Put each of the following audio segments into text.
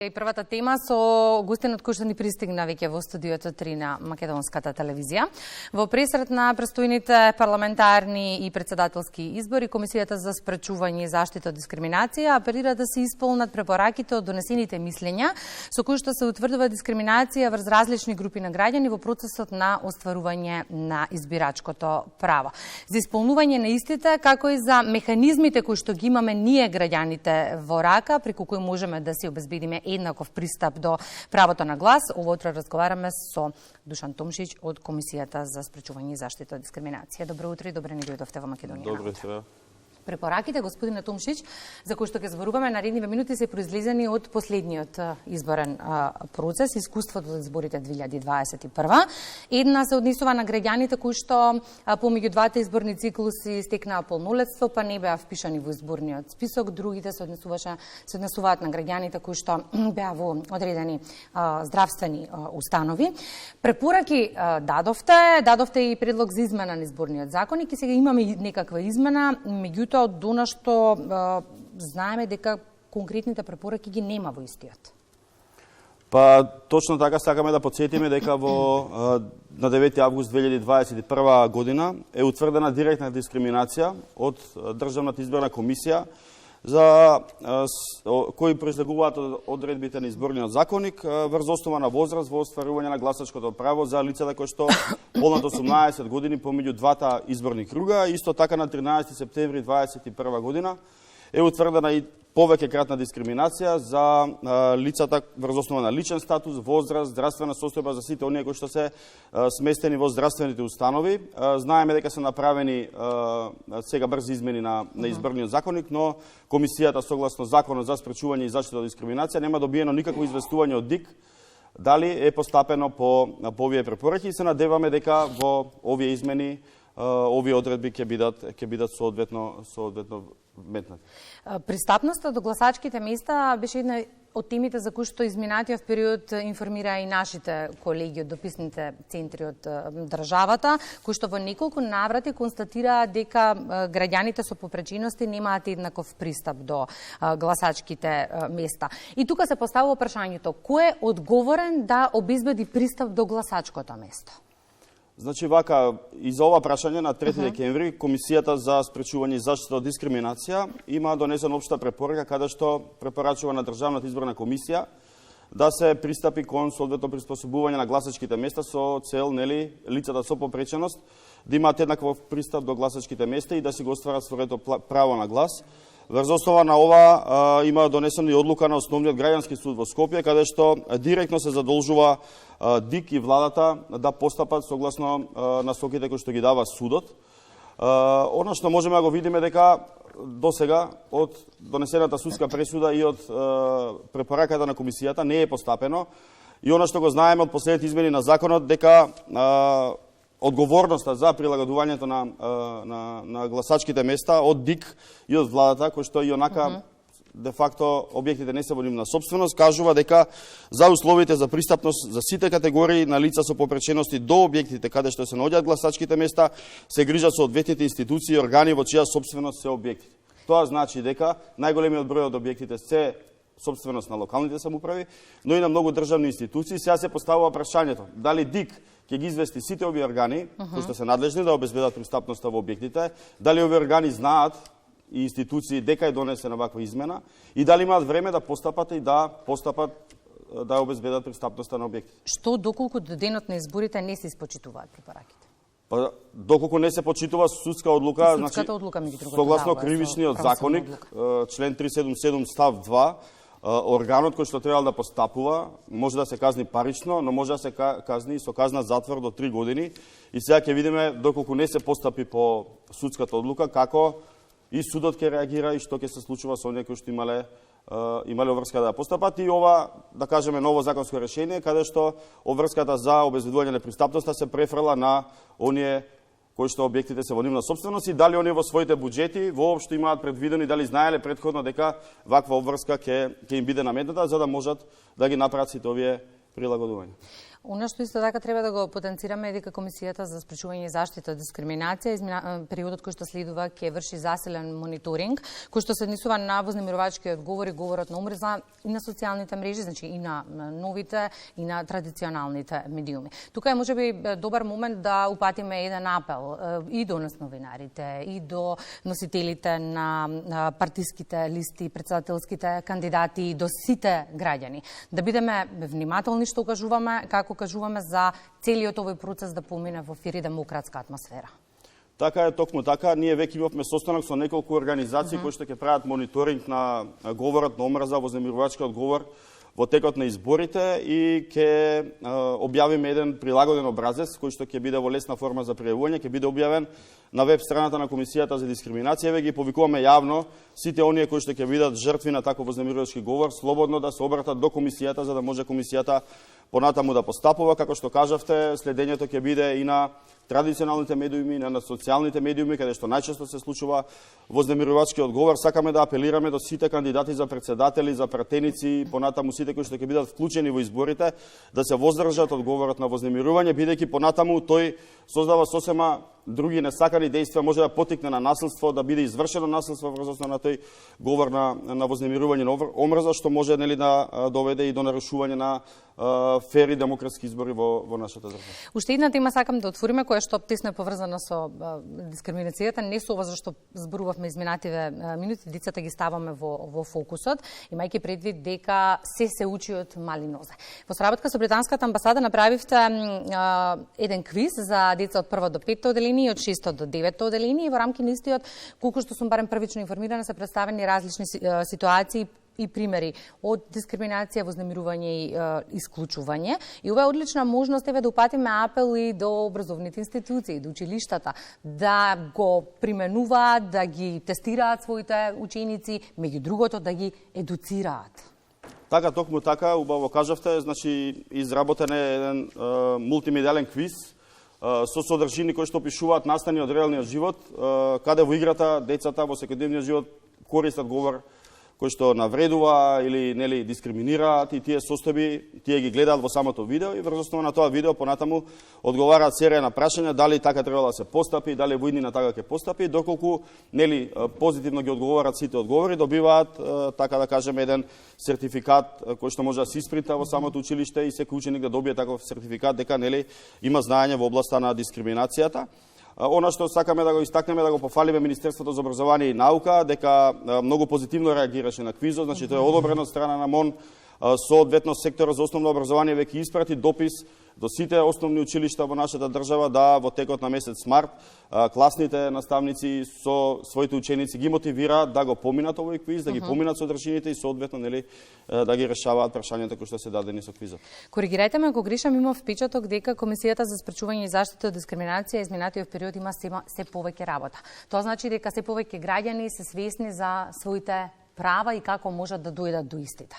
И првата тема со гостинот кој што ни пристигна веќе во студиото 3 на Македонската телевизија. Во пресрет на престојните парламентарни и председателски избори, Комисијата за спречување и заштита од дискриминација апелира да се исполнат препораките од донесените мислења со кои што се утврдува дискриминација врз различни групи на граѓани во процесот на остварување на избирачкото право. За исполнување на истите, како и за механизмите кои што ги имаме ние граѓаните во рака, преку кои можеме да си обезбедиме еднаков пристап до правото на глас. Ово утро разговараме со Душан Томшич од Комисијата за спречување и заштита од дискриминација. Добро утро и добре ни дојдовте во Македонија. Добро утро. Препораките, господине Томшич, за кои што ќе зборуваме наредниве минути, се произлезени од последниот изборен процес, искуството од изборите 2021. Една се однесува на граѓаните кои што помеѓу двата изборни циклуси стекнаа полнолетство, па не беа впишани во изборниот список. Другите се однесуваат на граѓаните кои што беа во одредени здравствени установи. Препораки дадовте и предлог за измена на изборниот законник и сега имаме некаква измена, меѓутоа од она што знаеме дека конкретните препораки ги нема во истиот. Па точно така сакаме да потсетиме дека на 9 август 2021 година е утврдена директна дискриминација од Државната изборна комисија за кои произлегуваат од одредбите на изборниот законник врз основа на возраст во остварување на гласачкото право за лицата кои што полнат 18 години помеѓу двата изборни круга. Исто така на 13 септември 2021 година е утврдена и повеќе кратна дискриминација за лицата врз основа на личен статус, возраст, здравствена состојба за сите оние кои што се сместени во здравствените установи. Знаеме дека се направени сега брзи измени на изборниот законник, но Комисијата согласно Законот за спречување и заштита од дискриминација нема добиено никакво известување од ДИК дали е постапено по овие препораки и се надеваме дека во овие измени овие одредби ќе бидат соодветно вметнати. Пристапноста до гласачките места беше една од темите за кои што изминатиот период информира и нашите колеги од дописните центри од државата, кои што во неколку наврати констатираа дека граѓаните со попречености немаат еднаков пристап до гласачките места. И тука се поставува прашањето, кој е одговорен да обезбеди пристап до гласачкото место? Значи вака, и за ова прашање на 3 декември Комисијата за спречување и заштита од дискриминација има донесена општа препорака каде што препорачува на Државната изборна комисија да се пристапи кон соодветно приспособување на гласачките места со цел лицата со попреченост да имаат еднаков пристап до гласачките места и да си го остварат своето право на глас. Врз основа на ова има донесена и одлука на Основниот граѓански суд во Скопје, каде што директно се задолжува ДИК и владата да постапат согласно насоките кои што ги дава судот. Оно што можеме да го видиме дека до сега од донесената судска пресуда и од препораката на комисијата не е постапено и оно што го знаеме од последните измени на законот дека одговорноста за прилагодувањето на гласачките места од ДИК и од владата, кој што и онака де факто објектите не се во нивна собственост, кажува дека за условите за пристапност за сите категории на лица со попречености до објектите каде што се наоѓаат гласачките места се грижат соодветните институции и органи во чија собственост се објектите. Тоа значи дека најголемиот број од објектите се собственост на локалните самоуправи, но и на многу државни институции. Сега се поставува прашањето дали ДИК ќе ги извести сите овие органи кои што се надлежни да обезбедат пристапноста во објектите, дали овие органи знаат и институции дека е донесена ваква измена и дали имаат време да постапат и да обезбедат пристапноста на објектите. Што доколку до денот на изборите не се испочитуваат препораките? Па доколку не се почитува судска одлука, значи согласно кривичниот законник, член 377 став 2, органот кој што требал да постапува може да се казни парично, но може да се казни со казна затвор до 3 години. И сега ќе видиме доколку не се постапи по судската одлука како и судот ќе реагира и што ќе се случува со оние кои што имале обврска да постапат и ова, да кажеме, ново законско решение каде што обврската за обезбедување на пристапноста се префрла на оние кои што објектите се во нивна собственост и дали оние во своите буџети воопшто имаат предвидено и дали знаеле претходно дека ваква обврска ќе им биде наметната за да можат да ги направат сите овие прилагодувања. Она што исто така треба да го потенцираме е дека Комисијата за спречување и заштита од дискриминација периодот кој што следува ќе врши засилен мониторинг, кој што се однесува на вознемирувачкиот говор и говорот на омрза и на социјалните мрежи, значи и на новите и на традиционалните медиуми. Тука е можеби добар момент да упатиме еден апел и до нас новинарите, и до носителите на партиските листи, председателските кандидати, и до сите граѓани. Да бидеме внимателни што кажуваме, како кажуваме за целиот овој процес да помине во фир и демократска атмосфера. Така е, токму така. Ние веќе имавме состанок со неколку организации кои што ќе прават мониторинг на говорот на омрза, вознемирувачкиот говор во текот на изборите и ќе објавиме еден прилагоден образец кој што ќе биде во лесна форма за пријавување, ќе биде објавен на веб страната на Комисијата за дискриминација. Веќе ги повикуваме јавно сите оние кои што ќе бидат жртви на таков вознемирувачки говор, слободно да се обратат до Комисијата за да може Комисијата понатаму да постапува. Како што кажавте, следењето ќе биде и на традиционалните медиуми, на социјалните медиуми, каде што најчесто се случува вознемирувачкиот говор. Сакаме да апелираме до сите кандидати за председатели, за пратеници, понатаму сите кои што ќе бидат вклучени во изборите, да се воздржат од говорот на вознемирување, бидејќи понатаму тој создава сосема други несакани дејства, може да потикне на насилство, да биде извршено насилство врз основа на тој говор на вознемирување на омрза, што може да доведе и до нарушување на фери демократски избори во нашата држава. Уште една тема сакам да отвориме, која што тесно е поврзана со дискриминацијата, не со ова зашто зборувавме изминативе минути, децата ги ставаме во фокусот, имајќи предвид дека се учи од мали нозе. Во соработка со британската амбасада направивте еден квиз за деца од 1 до 5 оделение, од 6 до 9 оделение и во рамки на истиот, колку што сум барем првично информирана, се представени различни ситуации и примери од дискриминација, вознемирување и исклучување. И ова е одлична можност да упатиме апел и до образовните институции, до училиштата, да го применуваат, да ги тестираат своите ученици, меѓу другото да ги едуцираат. Така, токму така, убаво кажавте, значи изработен е еден мултимедијален квиз со содржини кои што опишуваат настани од реалниот живот, каде во играта децата во секојдневниот живот користат говор кои што навредува или нели дискриминираат, и тие состојби тие ги гледаат во самото видео и врз основа на тоа видео понатаму одговараат серија на прашања дали така треба да се постапи, дали во иднина така ќе постапи, доколку нели позитивно ги одговарат сите одговори, добиваат така да кажеме еден сертификат кој што може да се исприта во самото училиште и секој ученик да добие таков сертификат дека нели има знаење во областа на дискриминацијата. Она што сакаме да го истакнеме, да го пофалиме Министерството за образование и наука, дека многу позитивно реагираше на квизот, значи тоа е одобрено од страна на МОН, соодветно секторот за основно образование веќе испрати допис до сите основни училишта во нашата држава да во текот на месец март класните наставници со своите ученици ги мотивираат да го поминат овој квиз, да ги поминат содржините и соодветно нели да ги решаваат прашањата кои што се дадени со квизот. Коригирајте ме ако грешам, имав впечаток дека Комисијата за спречување и заштита од дискриминација изминатиот период има се повеќе работа. Тоа значи дека се повеќе граѓани се свесни за своите права и како можат да дојдат до истите.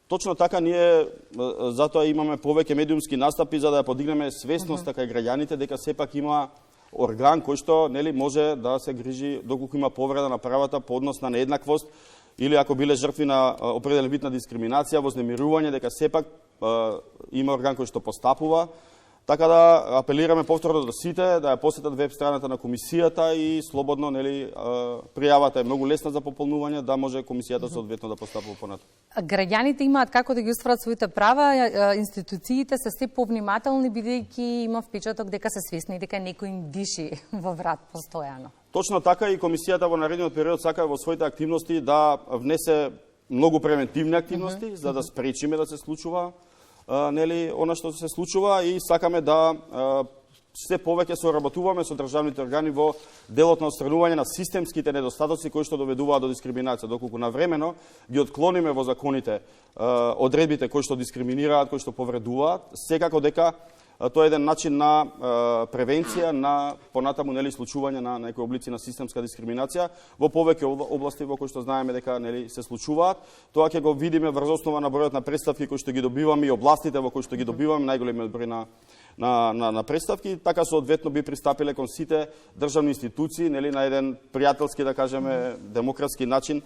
Точно така, ние затоа имаме повеќе медиумски настапи за да подигнеме свесноста кај граѓаните дека сепак има орган кој што нели може да се грижи доколку има повреда на правата по однос на нееднаквост или ако биле жртви на определен вид на дискриминација, вознемирување, дека сепак има орган кој што постапува. Така да апелираме повторно до сите да ја посетат веб страната на комисијата и слободно нели пријавата е многу лесна за пополнување, да може комисијата соодветно да постапува понатаму. Граѓаните имаат како да ги остварат своите права, институциите се се повнимателни бидејќи има впечаток дека се свесни дека некој им диши во врат постојано. Точно така и комисијата во наредниот период сака во своите активности да внесе многу превентивни активности за да спречиме да се случува нели она што се случува и сакаме да се повеќе соработуваме со државните органи во делот на отстранување на системските недостатоци кои што доведуваат до дискриминација, доколку навремено ги отклониме во законите одредбите кои што дискриминираат, кои што повредуваат, секако дека тоа е еден начин на превенција на понатаму нели случување на некои облици на системска дискриминација во повеќе области во кои што знаеме дека нели се случуваат. Тоа ќе го видиме врз основа на бројот на претставки кои што ги добиваме и областите во кои што ги добиваме, најголемиот број на на представки, така соодветно би пристапиле кон сите државни институции, нели на еден пријателски, да кажеме, демократски начин,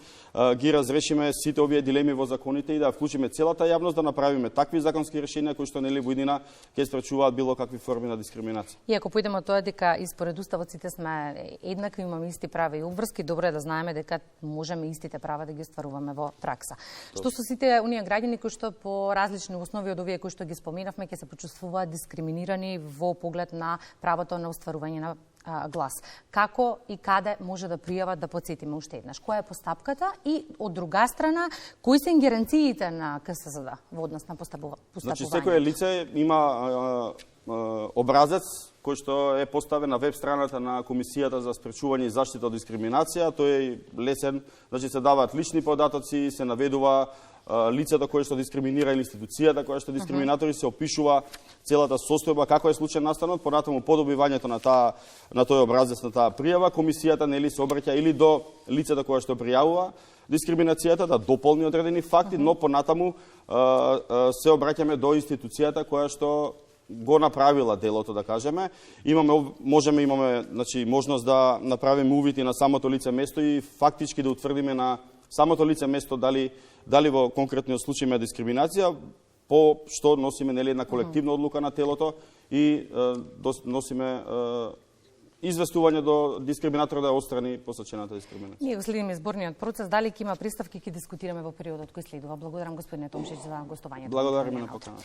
ги разрешиме сите овие дилеми во законите и да вклучиме целата јавност да направиме такви законски решенија кои што нели во иднина ќе спречуваат било какви форми на дискриминација. И ако поидеме од тоа дека и според уставот сите сме еднакви, имаме исти права и обврски, добро е да знаеме дека можеме истите права да ги остваруваме во пракса. Што со сите оние граѓани кои што по различни основи од овие кои што ги споменавме ќе се почувствуваат дискриминирани во поглед на правото на остварување на глас. Како и каде може да пријават, да подсетиме уште еднаш? Која е постапката и од друга страна, кои се ингеренциите на КСЗД во однос на постапувањето? Значи, секое лице има образец кој што е поставен на веб страната на Комисијата за спречување и заштита од дискриминација. Тој е лесен, значи се даваат лични податоци, се наведува лицето кое што дискриминира или институцијата која што дискриминатори, се опишува целата состојба, како е случај настанот, понатаму по добивањето на тој образец, на таа пријава, комисијата нели се обраќа или до лицето кое што пријавува дискриминацијата да дополни одредени факти, но понатаму се обраќаме до институцијата која што го направила делото, да кажеме. Имаме значи можност да направиме увид на самото лице место и фактички да утврдиме на самото лице место дали во конкретниот случај има дискриминација, по што носиме нели една колективна одлука на телото и носиме известување до дискриминатор да отстрани посочената дискриминација. Ние го следиме изборниот процес, дали ќе има пристапки ќе дискутираме во периодот кој следува. Благодарам господине Томшич за гостувањето. Благодариме на поканата.